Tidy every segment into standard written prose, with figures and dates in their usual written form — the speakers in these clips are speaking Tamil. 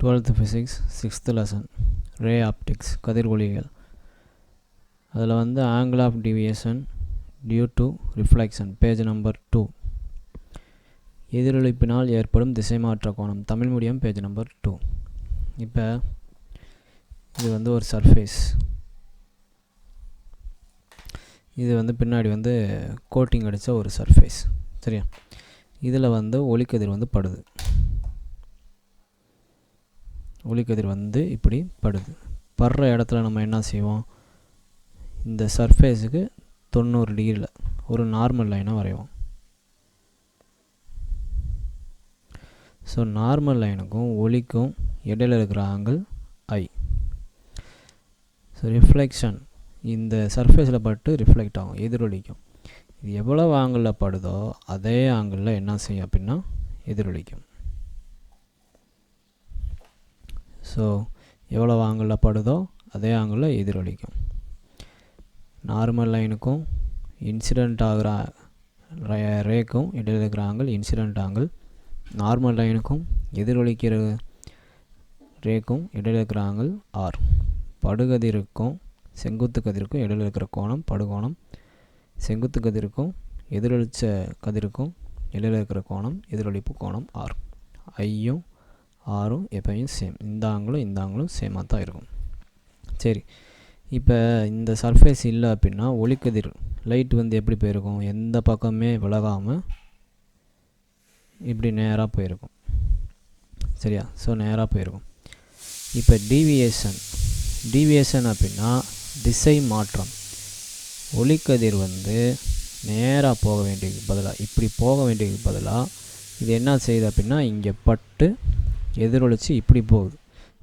12th physics 6th lesson ray optics கதிர்ஒளியியல். அதில் வந்து angle of deviation due to reflection page number 2. எதிரொளிப்பினால் ஏற்படும் திசைமாற்ற கோணம் தமிழ் மீடியம் பேஜ் நம்பர் 2. இப்போ இது வந்து ஒரு சர்ஃபேஸ், இது வந்து பின்னாடி வந்து கோட்டிங் அடித்த ஒரு சர்ஃபேஸ், சரியா? இதில் வந்து ஒளிக்கதிர் வந்து படுது, ஒளிக்கதிர் வந்து இப்படி படுது. படுற இடத்துல நம்ம என்ன செய்வோம், இந்த சர்ஃபேஸுக்கு 90 டிகிரியில் ஒரு நார்மல் லைனை வரைவோம். ஸோ நார்மல் லைனுக்கும் ஒளிக்கும் இடையில் இருக்கிற ஆங்கிள் ஐ. ஸோ ரிஃப்ளெக்ஷன் இந்த சர்ஃபேஸில் பட்டு ரிஃப்ளெக்ட் ஆகும், எதிரொலிக்கும். இது எவ்வளோ ஆங்கிளில் படுதோ அதே ஆங்கிளில் என்ன செய்யும் அப்படின்னா எதிரொலிக்கும். ஸோ எவ்வளோ ஆங்கிளில் படுதோ அதே ஆங்கிளில் எதிரொலிக்கும். நார்மல் லைனுக்கும் இன்சிடெண்ட் ஆகிற ரேக்கும் இடையில் இருக்கிற ஆங்கிள் இன்சிடெண்ட் ஆங்கிள், நார்மல் லைனுக்கும் எதிரொலிக்கிற ரேக்கும் இடையில் இருக்கிற ஆங்கிள் ஆர். படுகதிருக்கும் செங்குத்து கதிருக்கும் இடையில் இருக்கிற கோணம் படுகோணம், செங்குத்து கதிருக்கும் எதிரொலித்த கதிருக்கும் இடையில் இருக்கிற கோணம் எதிரொலிப்பு கோணம் ஆர். ஐயும் ஆரும் எப்பயும் சேம், இந்த ஆங்கிளும் சேமாக தான் இருக்கும். சரி, இப்போ இந்த சர்ஃபேஸ் இல்லை அப்படின்னா ஒளிக்கதிர் லைட் வந்து எப்படி போயிருக்கும், எந்த பக்கமே விலகாமல் இப்படி நேராக போயிருக்கும், சரியா? ஸோ நேராக போயிருக்கும். இப்போ டீவியேஷன் அப்படின்னா திசை மாற்றம். ஒளிக்கதிர் வந்து நேராக போக வேண்டியதுக்கு பதிலாக இப்படி போக வேண்டியதுக்கு பதிலாக இது என்ன செய்யுது அப்படின்னா இங்கே பட்டு எதிரொலிச்சு இப்படி போகுது.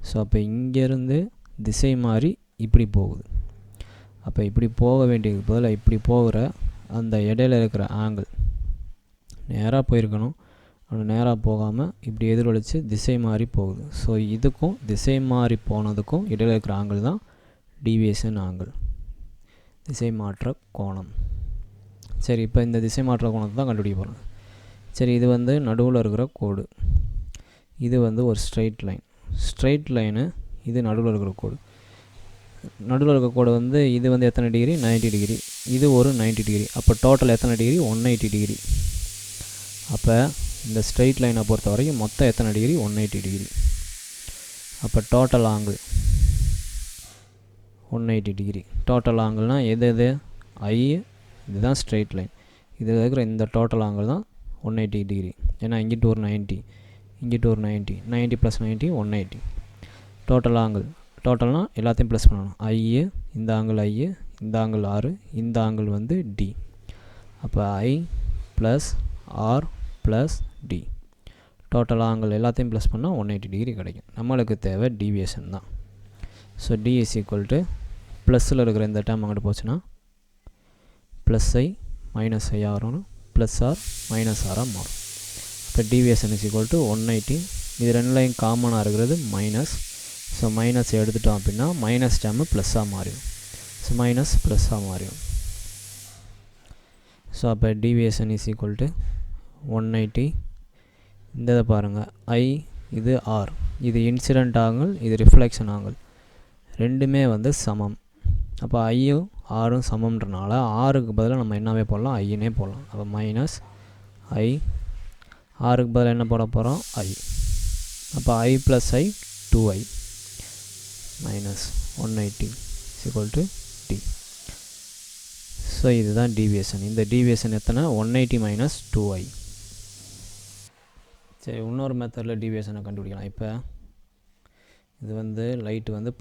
ஸோ அப்போ இங்கேருந்து திசை மாறி இப்படி போகுது. அப்போ இப்படி போக வேண்டியதுக்கு பதிலாக இப்படி போகிற அந்த இடையில இருக்கிற ஆங்கிள் நேராக போயிருக்கணும், அப்படி நேராக போகாமல் இப்படி எதிரொலிச்சு திசை மாறி போகுது. ஸோ இதுக்கும் திசை மாறி போனதுக்கும் இடையில இருக்கிற ஆங்கிள் தான் டீவியேஷன் ஆங்கிள், திசை மாற்ற கோணம். சரி, இப்போ இந்த திசை மாற்ற கோணத்தை தான் கண்டுபிடிக்க போகிறோம். சரி, இது வந்து நடுவில் இருக்கிற கோடு, இது வந்து ஒரு ஸ்ட்ரெயிட் லைனு, இது நடுவில் இருக்கிற கோடு. நடுவில் இருக்கிற கோடு வந்து இது வந்து எத்தனை டிகிரி, 90 டிகிரி, இது ஒரு 90 டிகிரி. அப்போ டோட்டல் எத்தனை டிகிரி, 180 டிகிரி. அப்போ இந்த ஸ்ட்ரெயிட் லைனை பொறுத்த வரைக்கும் மொத்தம் எத்தனை டிகிரி, 180 டிகிரி. அப்போ டோட்டல் ஆங்கிள் 180 டிகிரி. டோட்டல் ஆங்கிள்னால் எது ஐ, இதுதான் ஸ்ட்ரெயிட் லைன், இதில் இருக்கிற இந்த டோட்டல் ஆங்கிள் தான் 180 டிகிரி. ஏன்னா இங்கிட்டு ஒரு 90, இங்கிட்டு ஒரு 90, 90 + 90 180. டோட்டல் ஆங்கிள், டோட்டல்னால் எல்லாத்தையும் ப்ளஸ் பண்ணணும். ஐ, இந்த ஆங்கிள் ஐ, இந்த ஆங்கிள் ஆர், இந்த ஆங்கிள் வந்து டி. அப்போ I plus R plus D. Total angle எல்லாத்தையும் ப்ளஸ் பண்ணால் 180 டிகிரி கிடைக்கும். நம்மளுக்கு தேவை டீவியேஷன் தான். So D is equal to ப்ளஸில் இருக்கிற இந்த டேம் அங்கிட்டு போச்சுன்னா ப்ளஸ் ஐ மைனஸ் ஐ ஆகணும், ப்ளஸ் ஆர் மைனஸ் ஆராக மாறும். இப்போ டீவியேஷன் இஸ் ஈக்குவல் டு 180. இது ரெண்டுலையும் காமனாக இருக்கிறது மைனஸ். ஸோ மைனஸ் எடுத்துட்டோம் அப்படின்னா மைனஸ் டேமு ப்ளஸ்ஸாக மாறிடும். ஸோ மைனஸ் ப்ளஸ்ஸாக மாறிடும். ஸோ அப்போ டீவியேஷன் இஸ் ஈக்குவல் டு 180. இந்த இதை பாருங்கள், ஐ, இது ஆர், இது இன்சிடெண்ட் ஆங்கிள், இது ரிஃப்ளெக்ஷன் ஆங்கிள், ரெண்டுமே வந்து சமம். அப்போ ஐயும் ஆரும் சமம்ன்றனால ஆருக்கு பதிலாக நம்ம என்னவே போடலாம், ஐன்னே போடலாம். அப்போ மைனஸ் ஐ, ஆருக்கு பதிலாக என்ன போட போகிறோம், ஐ. அப்போ I plus I 2i minus 180 = D. So இதுதான் டீவியேஷன். இந்த டீவியேஷன் எத்தனை, 180 மைனஸ் 2i. சரி, இன்னொரு மெத்தடில் டீவியேஷனை கண்டுபிடிக்கலாம். இப்போ இது வந்து லைட்டு வந்து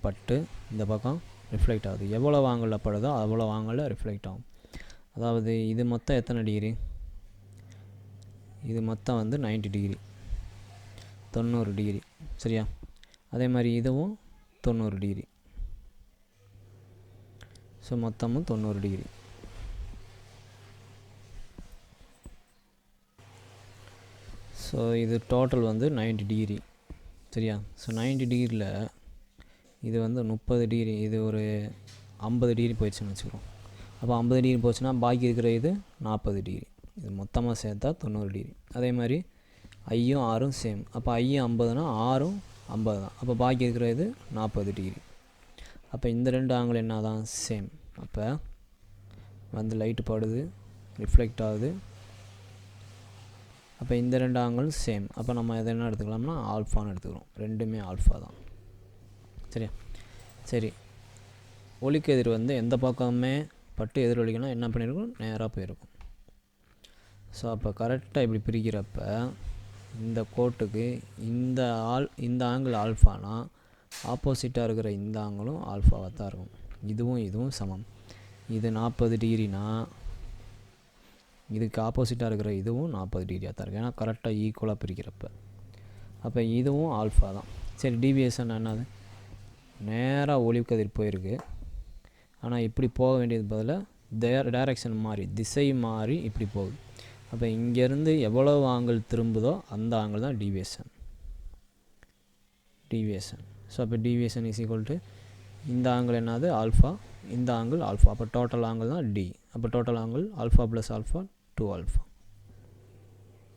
பட்டு இந்த பக்கம் ரிஃப்ளெக்ட் ஆகுது. எவ்வளோ ஆங்கிளில் படுதோ அவ்வளோ ஆங்கிளில் ரிஃப்ளெக்ட் ஆகும். அதாவது இது மொத்தம் எத்தனை டிகிரி, இது மொத்தம் வந்து 90 டிகிரி, 90 டிகிரி, சரியா? அதே மாதிரி இதுவும் 90 டிகிரி. ஸோ மொத்தமும் 90 டிகிரி. ஸோ இது டோட்டல் வந்து 90 டிகிரி, சரியா? ஸோ 90 டிகிரியில் இது வந்து 30 டிகிரி, இது ஒரு 50 டிகிரி போயிடுச்சுன்னு வச்சுக்கிறோம். அப்போ 50 டிகிரி போச்சுன்னா பாக்கி இருக்கிற இது 40 டிகிரி. இது மொத்தமாக சேர்த்தா 90 டிகிரி. அதே மாதிரி ஐயும் ஆரும் சேம். அப்போ ஐயும் 50னா ஆரும் 50 தான். அப்போ பாக்கி இருக்கிற இது 40 டிகிரி. அப்போ இந்த ரெண்டு ஆங்கிள் என்ன தான் சேம். அப்போ வந்து லைட்டு படுது, ரிஃப்ளெக்ட் ஆகுது. அப்போ இந்த ரெண்டு ஆங்கிளும் சேம். அப்போ நம்ம எதை என்ன எடுத்துக்கலாம்னா ஆல்ஃபான்னு எடுத்துக்கிறோம். ரெண்டுமே ஆல்ஃபா தான். சரியா? சரி, ஒளிக்கதிர் வந்து எந்த பக்கமே பட்டு எதிரொலிக்கணும் என்ன பண்ணியிருக்கும், நேராக போயிருக்கும். ஸோ அப்போ கரெக்டாக இப்படி பிரிக்கிறப்ப இந்த கோட்டுக்கு இந்த ஆங்கிள் ஆல்ஃபானா ஆப்போசிட்டாக இருக்கிற இந்த ஆங்கிளும் ஆல்ஃபாவாக தான் இருக்கும். இதுவும் சமம். இது 40 டிகிரினா இதுக்கு ஆப்போசிட்டாக இருக்கிற இதுவும் 40 டிகிரியாக தான் இருக்கும். ஏன்னா கரெக்டாக ஈக்குவலாக பிரிக்கிறப்ப. அப்போ இதுவும் ஆல்ஃபா தான். சரி, டிவியேஷன் என்னது, நேராக ஒளிக்கதிர் போயிருக்கு. ஆனால் இப்படி போக வேண்டியது பதிலாக டைரக்ஷன் மாறி, திசை மாறி இப்படி போகுது. அப்போ இங்கேருந்து எவ்வளவு ஆங்கிள் திரும்புதோ அந்த ஆங்கிள் தான் டிவியேஷன். ஸோ அப்போ டிவியேஷன் இஸ் ஈக்குவல் டு இந்த ஆங்கிள் என்னது ஆல்ஃபா, இந்த ஆங்கிள் ஆல்ஃபா. அப்போ டோட்டல் ஆங்கிள் தான் டி. அப்போ total angle alpha plus alpha 2 alpha.